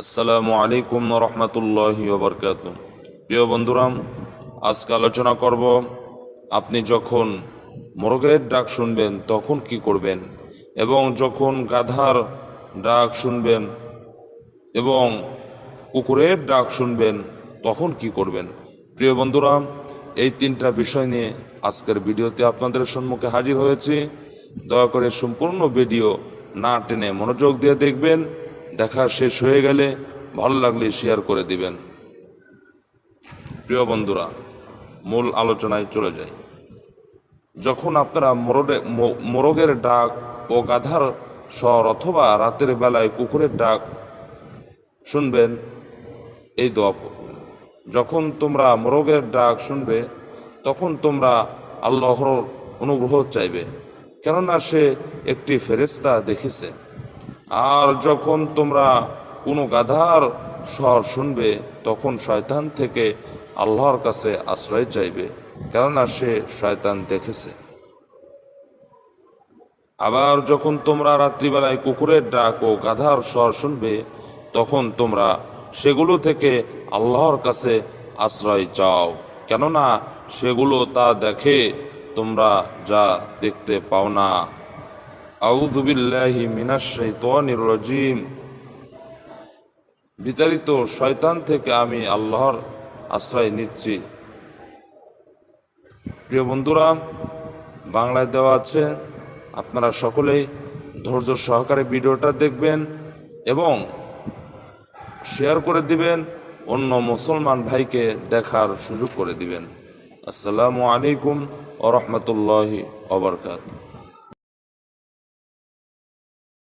আসসালামু আলাইকুম রহমতুল্লাহি ওবরকাত। প্রিয় বন্ধুরা, আজকে আলোচনা করব আপনি যখন মোরগের ডাক শুনবেন তখন কি করবেন, এবং যখন গাধার ডাক শুনবেন এবং কুকুরের ডাক শুনবেন তখন কি করবেন। প্রিয় বন্ধুরা, এই তিনটা বিষয় নিয়ে আজকের ভিডিওতে আপনাদের সম্মুখে হাজির হয়েছি। দয়া করে সম্পূর্ণ ভিডিও না টেনে মনোযোগ দিয়ে দেখবেন। দেখা শেষ হয়ে গেলে ভালো লাগলে শেয়ার করে দিবেন। প্রিয় বন্ধুরা, মূল আলোচনায় চলে যাই। যখন আপনারা মোরগের ডাক ও গাধার স্বর অথবা রাতের বেলায় কুকুরের ডাক শুনবেন, এই দোয়া পড়বেন। যখন তোমরা মোরগের ডাক শুনবে তখন তোমরা আল্লাহর অনুগ্রহ চাইবে, কেননা সে একটি ফেরেশতা দেখেছে। আর যখন তোমরা কোনো গাধার স্বর শুনবে তখন শয়তান থেকে আল্লাহর কাছে আশ্রয় চাইবে, কেননা সে শয়তান দেখেছে। আবার যখন তোমরা রাত্রিবেলায় কুকুরের ডাক ও গাধার স্বর শুনবে তখন তোমরা সেগুলো থেকে আল্লাহর কাছে আশ্রয় চাও, কেননা সেগুলো তা দেখে তোমরা যা দেখতে পাও না। আউযু বিল্লাহি মিনাশ শাইতানির রাজিম। বিতাড়িত শয়তান থেকে আমি আল্লাহর আশ্রয় নিচ্ছি। প্রিয় বন্ধুরা, বাংলায় দেওয়া আছে, আপনারা সকলেই ধৈর্য সহকারে ভিডিওটা দেখবেন এবং শেয়ার করে দিবেন, অন্য মুসলমান ভাইকে দেখার সুযোগ করে দিবেন। আসসালামু আলাইকুম ওয়া রাহমাতুল্লাহি ওয়া বারাকাতুহু।